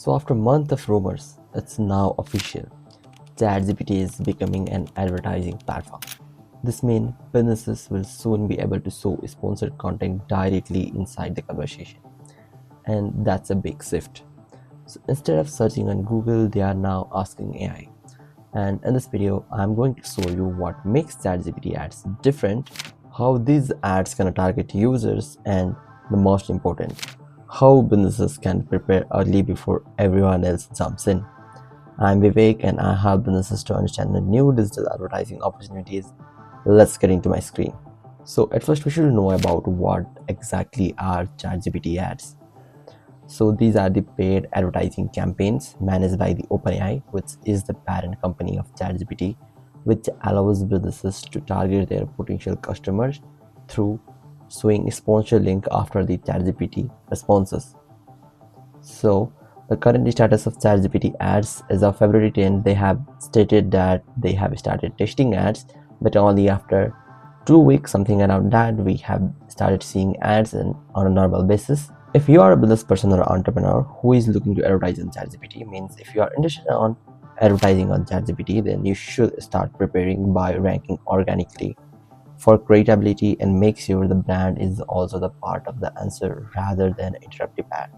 So after a month of rumors, it's now official. ChatGPT is becoming an advertising platform. This means businesses will soon be able to show sponsored content directly inside the conversation. And that's a big shift. So instead of searching on Google, they are now asking AI. And in this video, I'm going to show you what makes ChatGPT ads different, how these ads can target users, and the most important, how businesses can prepare early before everyone else jumps in. I'm Vivek and I help businesses to understand the new digital advertising opportunities. Let's get into my screen. So at first we should know about what exactly are ChatGPT ads. So these are the paid advertising campaigns managed by the OpenAI, which is the parent company of ChatGPT, which allows businesses to target their potential customers through showing sponsored link after the ChatGPT responses. So the current status of ChatGPT ads as of February 10, they have stated that they have started testing ads, but only after 2 weeks, something around that, we have started seeing ads on a normal basis. If you are a business person or entrepreneur who is looking to advertise on ChatGPT, means if you are interested on advertising on ChatGPT, then you should start preparing by ranking organically for credibility and make sure the brand is also the part of the answer rather than interruptive ad.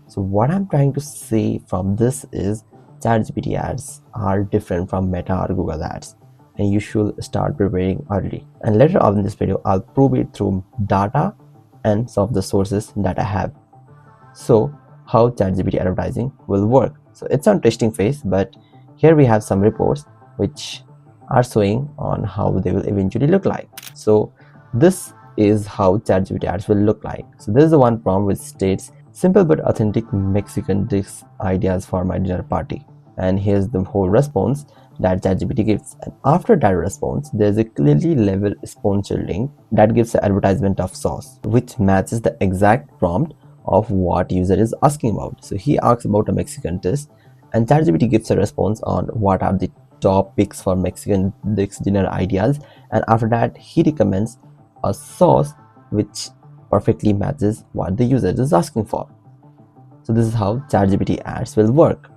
So what I'm trying to say from this is ChatGPT ads are different from Meta or Google ads, and you should start preparing early. And later on in this video, I'll prove it through data and some of the sources that I have. So how ChatGPT advertising will work. So it's on testing phase, but here we have some reports which are showing on how they will eventually look like. So this is how ChatGPT ads will look like. So this is the one prompt which states simple but authentic Mexican dish ideas for my dinner party. And here's the whole response that ChatGPT gives. And after that response, there's a clearly labeled sponsor link that gives the advertisement of sauce, which matches the exact prompt of what user is asking about. So he asks about a Mexican dish, and ChatGPT gives a response on what are the top picks for Mexican dish dinner ideas, and after that he recommends a sauce which perfectly matches what the user is asking for. So this is how ChatGPT ads will work.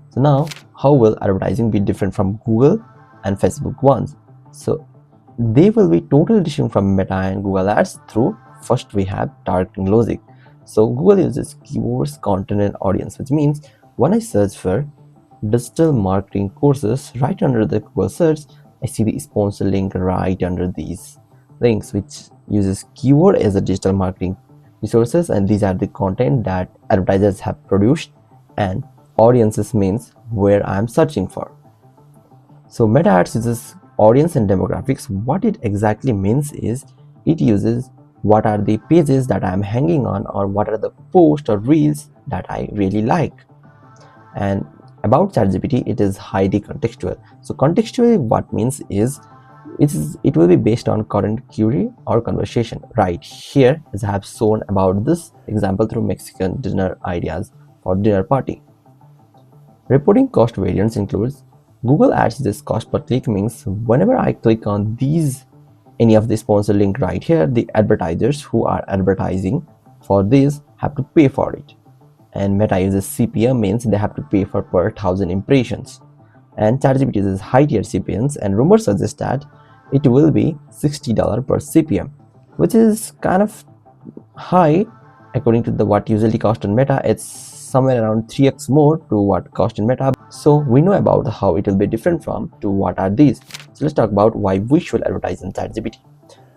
So now, how will advertising be different from Google and Facebook ones? So they will be totally different from Meta and Google ads through, first we have targeting logic. So Google uses keywords, content and audience, which means when I search for digital marketing courses, right under the Google search, I see the sponsor link right under these links, which uses keyword as a digital marketing resources, and these are the content that advertisers have produced, and audiences means where I am searching for. So Meta ads uses audience and demographics. What it exactly means is it uses what are the pages that I am hanging on, or what are the posts or reels that I really like. And about ChatGPT, it is highly contextual. So contextually, what means is it will be based on current query or conversation. Right here, as I have shown about this example through Mexican dinner ideas for dinner party. Reporting cost variance includes Google Ads uses cost per click, means whenever I click on any of the sponsor link right here, the advertisers who are advertising for this have to pay for it. And Meta uses CPM, means they have to pay for per 1,000 impressions. And ChatGPT uses high tier CPMs, and rumors suggest that it will be $60 per CPM, which is kind of high according to what usually cost on Meta. It's somewhere around 3x more to what cost in Meta. So we know about how it will be different from to what are these. So let's talk about why we should advertise in ChatGPT.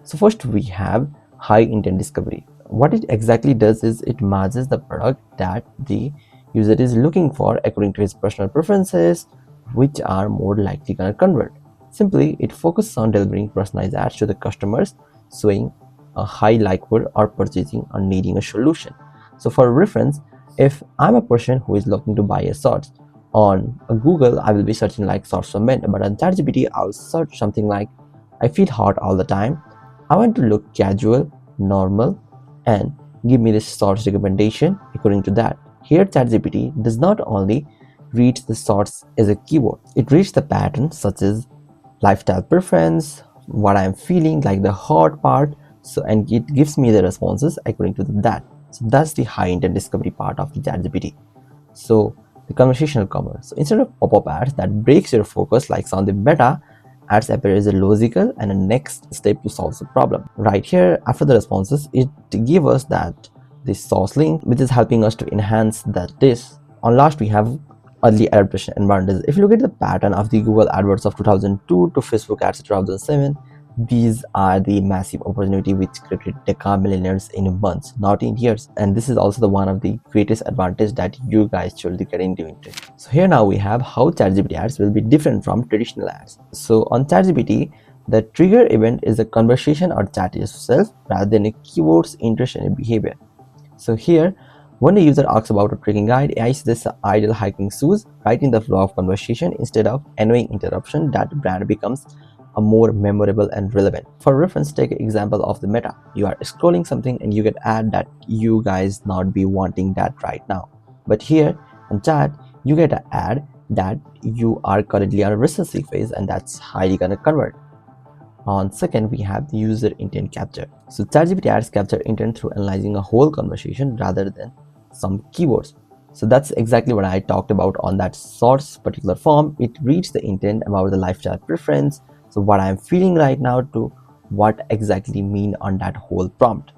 So first we have high intent discovery. What it exactly does is it matches the product that the user is looking for according to his personal preferences, which are more likely going to convert. Simply, it focuses on delivering personalized ads to the customers, showing a high likelihood or purchasing or needing a solution. So for reference, if I'm a person who is looking to buy a shorts, on Google I will be searching like shorts for men, but on ChatGPT I'll search something like I feel hot all the time, I want to look casual, normal, and give me this shorts recommendation according to that. Here ChatGPT does not only read the shorts as a keyword, it reads the patterns such as lifestyle preference, what I'm feeling like the hot part, so and it gives me the responses according to that. So that's the high intent discovery part of the ChatGPT. So the conversational commerce. So instead of pop-up ads that breaks your focus like on the beta, ads appear as a logical and a next step to solve the problem. Right here, after the responses, it gives us that this source link, which is helping us to enhance that this. On last, we have early adaptation advantages. If you look at the pattern of the Google AdWords of 2002 to Facebook ads of 2007, these are the massive opportunity which created deca millionaires in months, not in years. And this is also the one of the greatest advantage that you guys should get into it. So here now we have how ChatGPT ads will be different from traditional ads. So on ChatGPT, the trigger event is a conversation or chat itself rather than a keyword's interest and behavior. So here, when the user asks about a trekking guide, AI suggests ideal hiking shoes right in the flow of conversation instead of annoying interruption. That brand becomes a more memorable and relevant. For reference, take an example of the meta. You are scrolling something and you get ad that you guys not be wanting that right now. But here on chat, you get an ad that you are currently on a research phase and that's highly gonna convert. On second, we have the user intent capture. So ChatGPT ads capture intent through analyzing a whole conversation rather than some keywords. So that's exactly what I talked about on that source particular form. It reads the intent about the lifestyle preference. So what I'm feeling right now to what exactly mean on that whole prompt.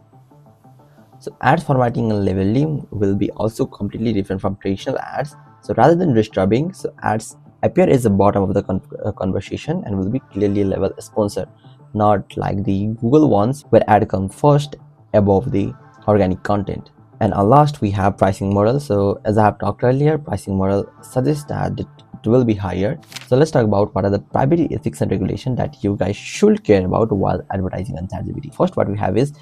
So ads formatting and labeling will be also completely different from traditional ads. So rather than disturbing, so ads appear as the bottom of the conversation and will be clearly labeled sponsor, not like the Google ones where ad comes first above the organic content. And last, we have pricing model. So as I have talked earlier, pricing model suggests that it will be higher. So let's talk about what are the privacy ethics and regulation that you guys should care about while advertising on ChatGPT. First, what we have is,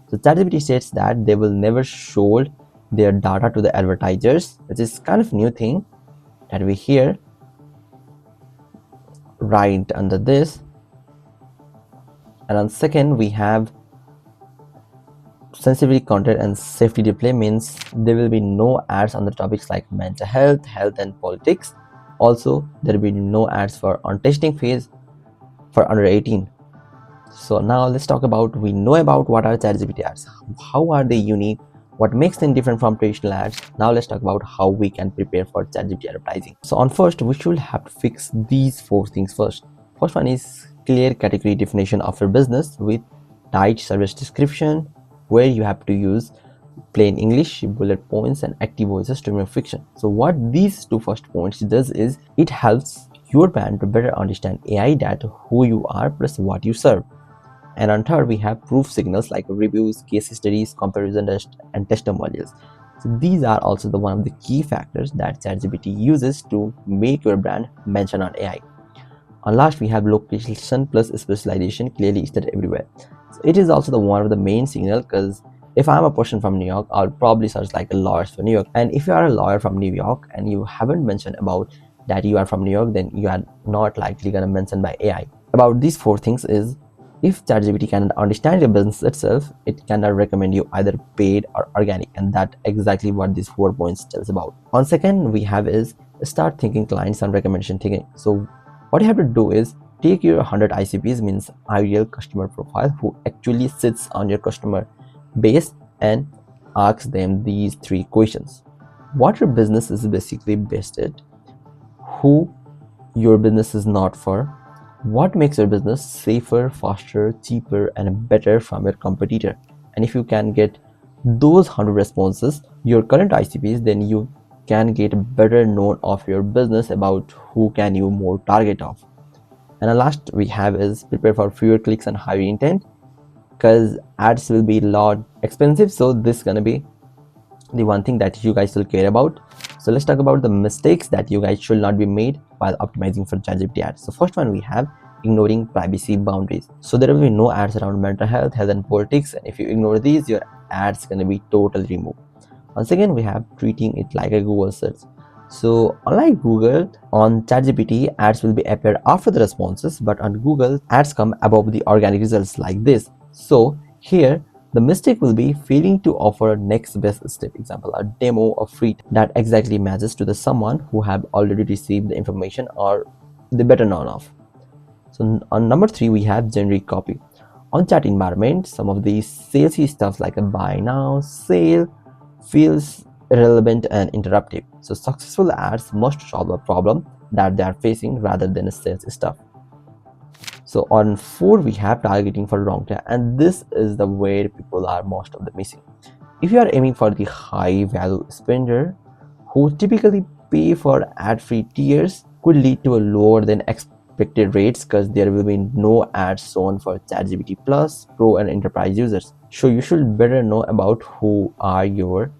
so ChatGPT states that they will never show their data to the advertisers, which is kind of new thing that we hear right under this. And on second, we have sensitivity content and safety display, means there will be no ads on the topics like mental health, health and politics. Also, there will be no ads for on testing phase for under 18. So now let's talk about, we know about what are ChatGPT ads, how are they unique, what makes them different from traditional ads. Now let's talk about how we can prepare for ChatGPT advertising. So on first, we should have to fix these 4 things first. First one is clear category definition of your business with tight service description, where you have to use plain English, bullet points and active voices to remove friction. So what these 2 first points does is it helps your brand to better understand AI data, who you are plus what you serve. And on third, we have proof signals like reviews, case studies, comparison and testimonials. So these are also the one of the key factors that ChatGPT uses to make your brand mention on AI. And last, we have location plus specialization clearly stated everywhere. So it is also the one of the main signal, because if I'm a person from New York, I'll probably search like a lawyer for New York. And if you are a lawyer from New York and you haven't mentioned about that you are from New York, then you are not likely gonna mention by AI. About these 4 things is, if ChatGPT cannot understand your business itself, it cannot recommend you either paid or organic, and that's exactly what these 4 points tells about. On second, we have is start thinking clients and recommendation thinking. So what you have to do is take your 100 ICPs, means ideal customer profile, who actually sits on your customer base, and ask them these 3 questions. What your business is basically based at, who your business is not for, what makes your business safer, faster, cheaper and better from your competitor. And if you can get those 100 responses, your current ICPs, then you can get better known of your business about who can you more target of. And the last we have is prepare for fewer clicks and higher intent, because ads will be a lot expensive. So this is gonna be the one thing that you guys will care about. So let's talk about the mistakes that you guys should not be made while optimizing for ChatGPT ads. So first one, we have ignoring privacy boundaries. So there will be no ads around mental health, health and politics, and if you ignore these, your ads going to be totally removed. Once again, we have treating it like a Google search. So unlike Google, on ChatGPT ads will be appear after the responses, but on Google ads come above the organic results like this. So here the mistake will be failing to offer next best step, example a demo or free that exactly matches to the someone who have already received the information or the better known of. So on number 3, we have generic copy. On chat environment, some of these salesy stuff like a buy now, sale feels irrelevant and interruptive. So successful ads must solve a problem that they are facing rather than sales stuff. So on 4 we have targeting for long tail, and this is the where people are most of the missing. If you are aiming for the high value spender who typically pay for ad-free tiers, could lead to a lower than expected rates because there will be no ads shown for ChatGPT Plus, Pro and Enterprise users. So you should better know about who are your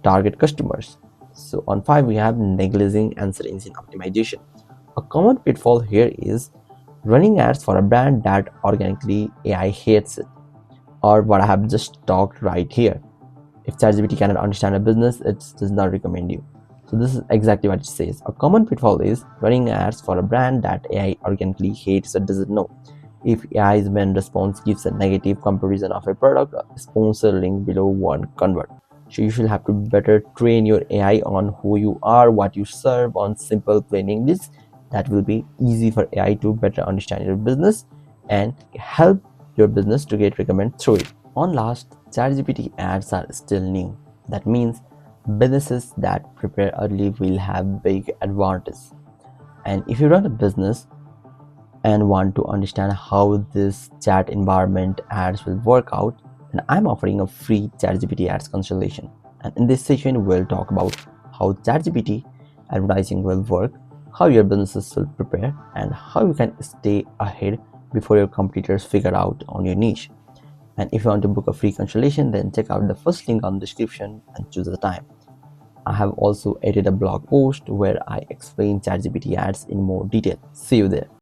target customers. So on 5 we have negliging and search engine optimization. A common pitfall here is running ads for a brand that organically AI hates it, or what I have just talked right here. If ChatGPT cannot understand a business, it does not recommend you. So this is exactly what it says. A common pitfall is running ads for a brand that AI organically hates or doesn't know. If AI's main response gives a negative comparison of a product, a sponsor link below won't convert. So you should have to better train your AI on who you are, what you serve on simple plain English. That will be easy for AI to better understand your business and help your business to get recommended through it. On last, ChatGPT ads are still new. That means businesses that prepare early will have big advantage. And if you run a business and want to understand how this chat environment ads will work out, then I'm offering a free ChatGPT ads consultation. And in this session, we'll talk about how ChatGPT advertising will work, how your businesses will prepare, and how you can stay ahead before your competitors figure out on your niche. And if you want to book a free consultation, then check out the first link on the description and choose the time. I have also edited a blog post where I explain ChatGPT ads in more detail. See you there.